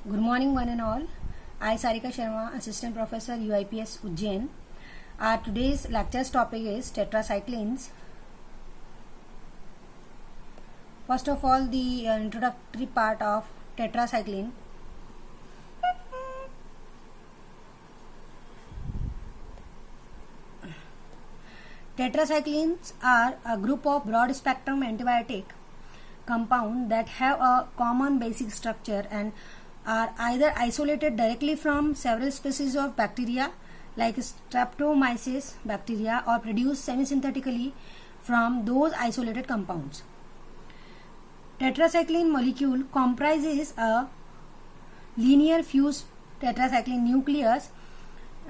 Good morning, one and all. I, Sarika Sharma, Assistant Professor, UIPS Ujjain. Our today's lecture's topic is tetracyclines. First of all, the introductory part of tetracycline. Tetracyclines are a group of broad-spectrum antibiotic compounds that have a common basic structure and are either isolated directly from several species of bacteria like Streptomyces bacteria or produced semisynthetically from those isolated compounds. Tetracycline molecule comprises a linear fused tetracycline nucleus.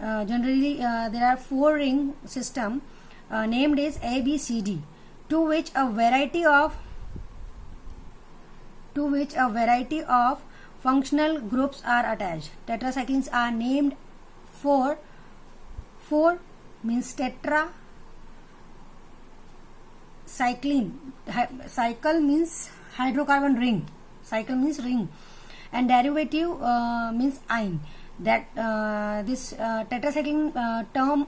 Generally, there are four ring system named as ABCD, to which a variety of functional groups are attached. Tetracyclines are named for four means tetra. Cycline, cycle means hydrocarbon ring. Cycle means ring, and derivative means ine. That this tetracycline term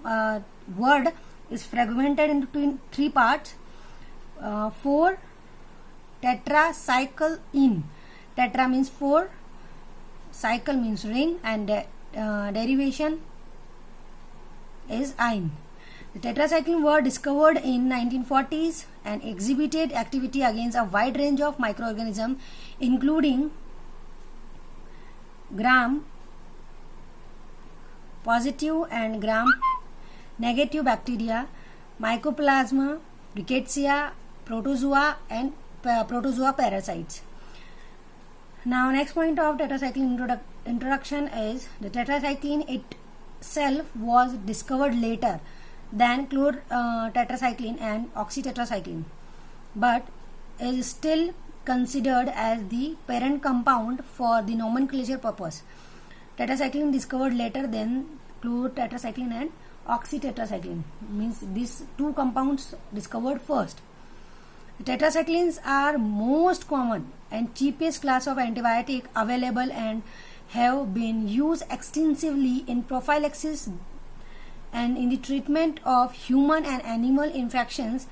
word is fragmented into three parts. Four tetracycline. Tetra means four, cycle means ring, and derivation is ine. The tetracycline were discovered in 1940s and exhibited activity against a wide range of microorganisms, including gram positive and gram negative bacteria, Mycoplasma, Rickettsia, protozoa, and protozoa parasites. Now, next point of tetracycline introduction is the tetracycline itself was discovered later than chlortetracycline and oxytetracycline, but is still considered as the parent compound for the nomenclature purpose. Tetracycline discovered later than chlortetracycline and oxytetracycline, means these two compounds discovered first. Tetracyclines are most common and cheapest class of antibiotic available and have been used extensively in prophylaxis and in the treatment of human and animal infections,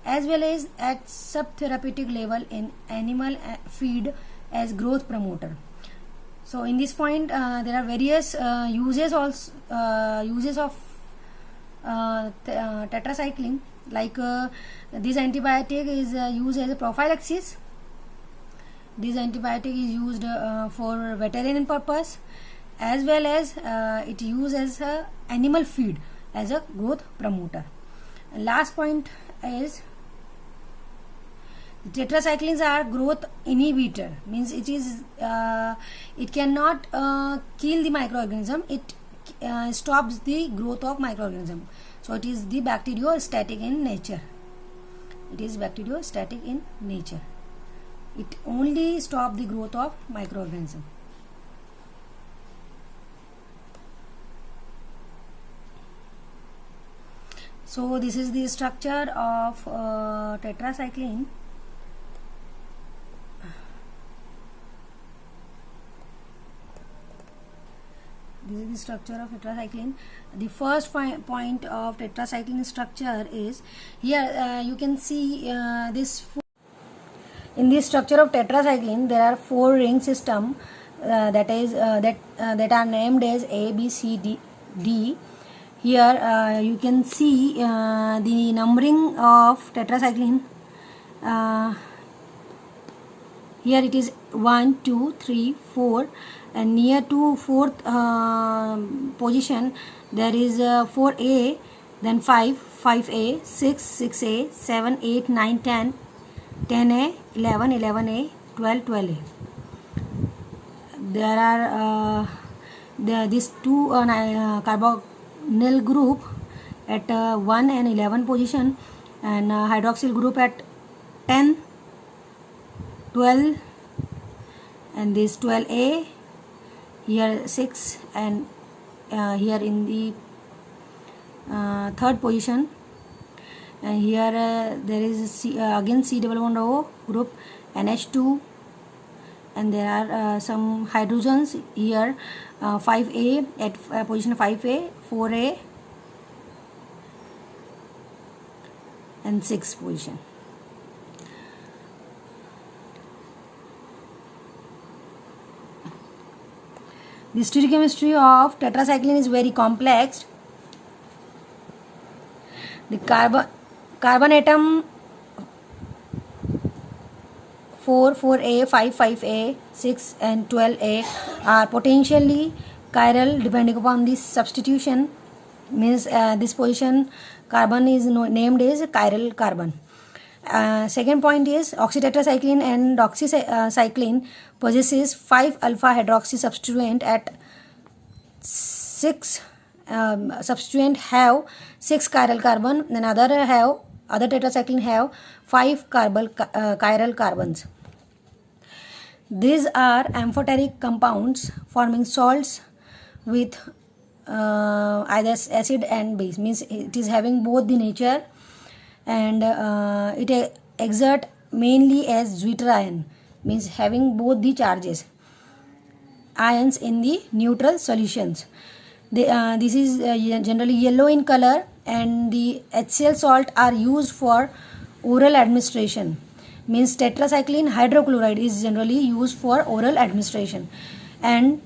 as well as at subtherapeutic level in animal feed as growth promoter. So in this point there are various uses of tetracycline, like this antibiotic is used as a prophylaxis. This antibiotic is used for veterinary purpose, as well as it used as a animal feed as a growth promoter. And last point is tetracyclines are growth inhibitor, means it is it cannot kill the microorganism, it stops the growth of microorganism. So it is the bacteriostatic in nature. It is bacteriostatic in nature. It only stops the growth of microorganism. So this is the structure of tetracycline. This is the structure of tetracycline. The first point of tetracycline structure is here. You can see this. In this structure of tetracycline, there are four ring system that are named as A, B, C, D. Here you can see the numbering of tetracycline. Here it is 1, 2, 3, 4, and near to fourth position there is 4A, then 5, 5A, 6, 6A, 7, 8, 9, 10, 10A, 11, 11A, 12, 12A. There are these two carbonyl group at 1 and 11 position, and hydroxyl group at 10, 12, and this 12A, here 6, and here in the third position, and here there is again C double bond O group, NH2, and there are some hydrogens here, 5A at position 5A, 4A and 6th position. The stereochemistry of tetracycline is very complex. The carbon atom 4A, 5A, 6 and 12A are potentially chiral depending upon the substitution. Means this position carbon is named as chiral carbon. Second point is oxytetracycline and doxycycline possesses 5 alpha hydroxy substituent at 6 substituent have 6 chiral carbon, and other tetracycline have 5 chiral carbons. These are amphoteric compounds forming salts with either acid and base, means it is having both the nature, and it exert mainly as Zwitter ion, means having both the charges, ions in the neutral solutions. This is generally yellow in color, and the HCl salt are used for oral administration. Means tetracycline hydrochloride is generally used for oral administration and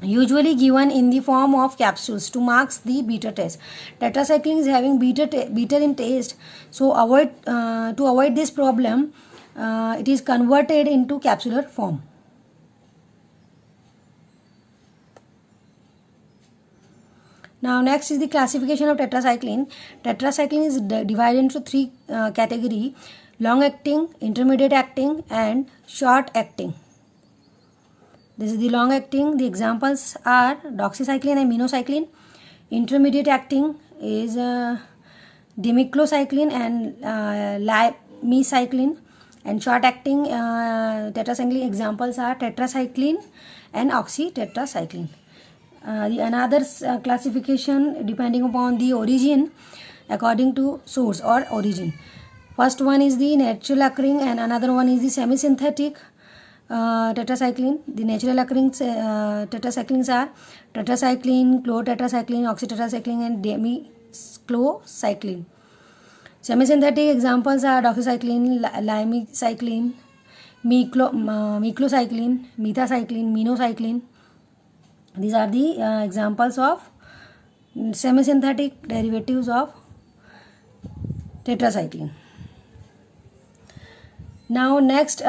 usually given in the form of capsules to mark the bitter taste. Tetracycline is having bitter in taste, so to avoid this problem, it is converted into capsular form. Now next is the classification of tetracycline. Tetracycline is divided into 3 categories: long acting, intermediate acting and short acting. This is the long acting. The examples are doxycycline and minocycline. Intermediate acting is demiclocycline and lymecycline. And short acting tetracycline examples are tetracycline and oxytetracycline. The another classification depending upon the origin according to source or origin. First one is the natural occurring and another one is the semi-synthetic tetracycline. The natural occurring tetracyclines are tetracycline, chlorotetracycline, oxytetracycline and demiclocycline. Semi-synthetic examples are doxycycline, lymecycline, meclocycline, metacycline, minocycline. These are the examples of semi-synthetic derivatives of tetracycline. Now next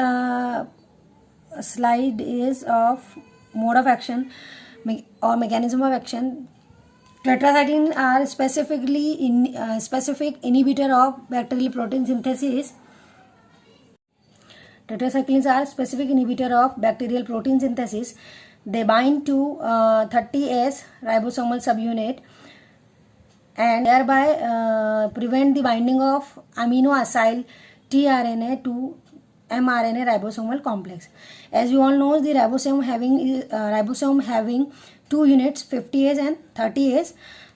slide is of mode of action or mechanism of action. Tetracycline are specific inhibitor of bacterial protein synthesis. Tetracyclines are specific inhibitor of bacterial protein synthesis. They bind to 30S ribosomal subunit and thereby prevent the binding of amino acyl tRNA to mRNA ribosomal complex. As you all know, the ribosome having 2 units, 50S and 30S,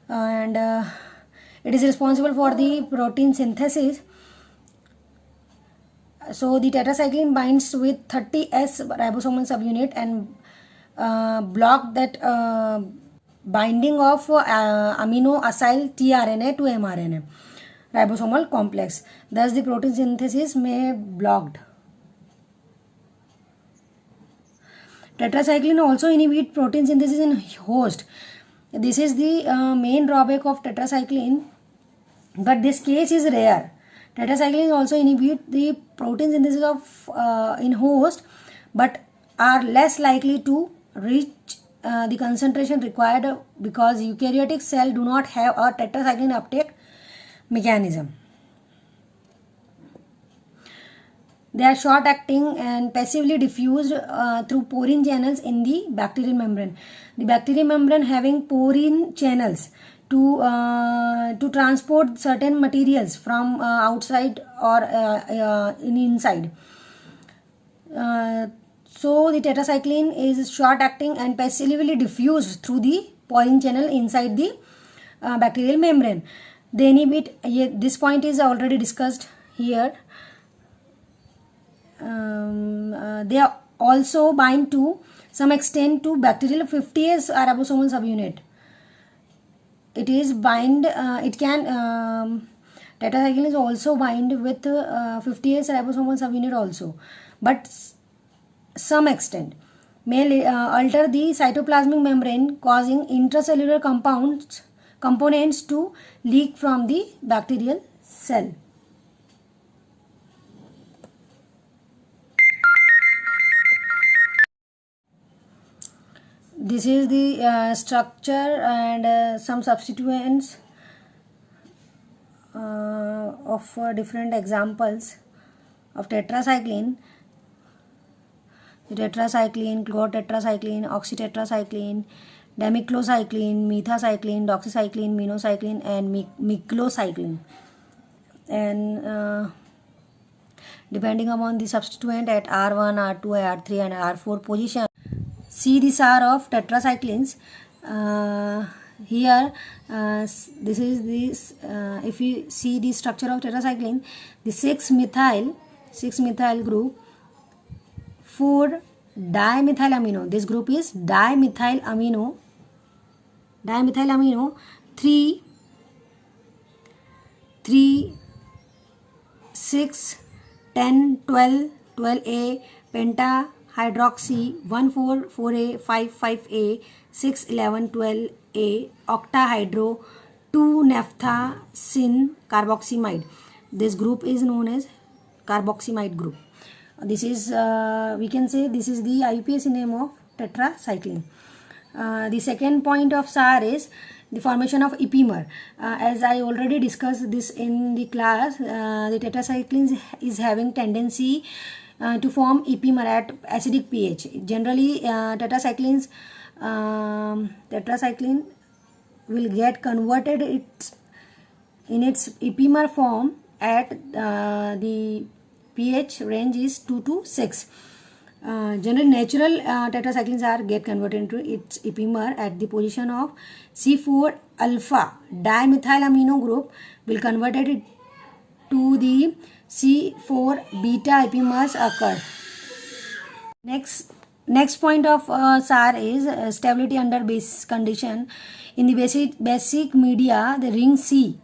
and it is responsible for the protein synthesis. So the tetracycline binds with 30S ribosomal subunit and block that binding of amino acyl tRNA to mRNA ribosomal complex. Thus the protein synthesis may be blocked. Tetracycline also inhibit protein synthesis in host. This is the main drawback of tetracycline, but this case is rare. Tetracycline also inhibit the protein synthesis of in host, but are less likely to reach the concentration required because eukaryotic cell do not have a tetracycline uptake mechanism. They are short acting and passively diffused through porine channels in the bacterial membrane. The bacterial membrane having porine channels to transport certain materials from outside or inside. So the tetracycline is short acting and passively diffused through the porine channel inside the bacterial membrane. They inhibit, this point is already discussed here. They also bind to some extent to bacterial 50S ribosomal subunit. It is bind, it can, tetracycline is also bind with 50S ribosomal subunit also, but some extent may alter the cytoplasmic membrane, causing intracellular components to leak from the bacterial cell. This is the structure and some substituents of different examples of tetracycline. The tetracycline, chlorotetracycline, oxytetracycline, demiclocycline, methacycline, doxycycline, minocycline, and miclocycline. And depending upon the substituent at R1, R2, R3, and R4 position. See this R of tetracyclines. Here, this is this. If you see the structure of tetracycline, the 6-methyl group, 4 dimethylamino. This group is dimethylamino. 3, 6, 10, 12, 12A, penta hydroxy, 1,4, 4A, 5, 5A, 6, 11, 12A, octahydro, 2-naphtha syn carboxymide. This group is known as carboxymide group. This is, we can say this is the IUPAC name of tetracycline. The second point of SAR is the formation of epimer. As I already discussed this in the class, the tetracycline is having tendency to form epimer at acidic pH. Generally, tetracycline will get converted in its epimer form at the pH range is 2 to 6. Generally, natural tetracyclines are get converted into its epimer at the position of C4 alpha dimethylamino group will convert it to the C4 beta epimers occur. Next point of SAR is stability under base condition. In the basic media, the ring C,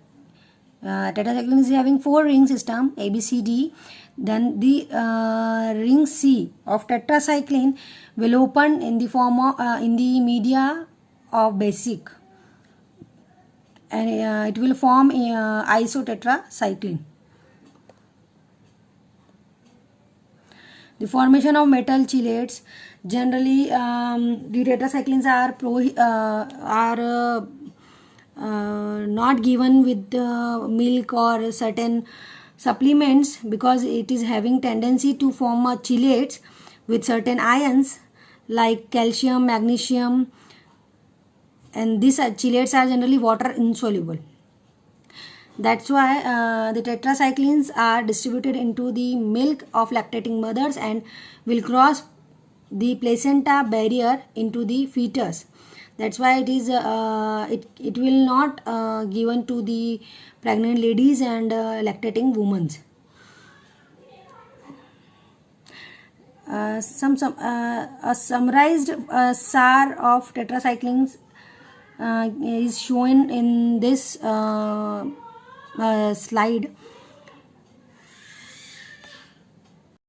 tetracycline is having 4 ring system A, B, C, D. Then the ring C of tetracycline will open in the form of in the media of basic, and it will form isotetracycline. The formation of metal chelates. Generally, the tetracyclines are not given with milk or certain supplements because it is having tendency to form chelates with certain ions like calcium, magnesium, and these chelates are generally water insoluble. That's why the tetracyclines are distributed into the milk of lactating mothers and will cross the placenta barrier into the fetus. That's why it is it will not given to the pregnant ladies and lactating women. A summarized SAR of tetracyclines is shown in this slide.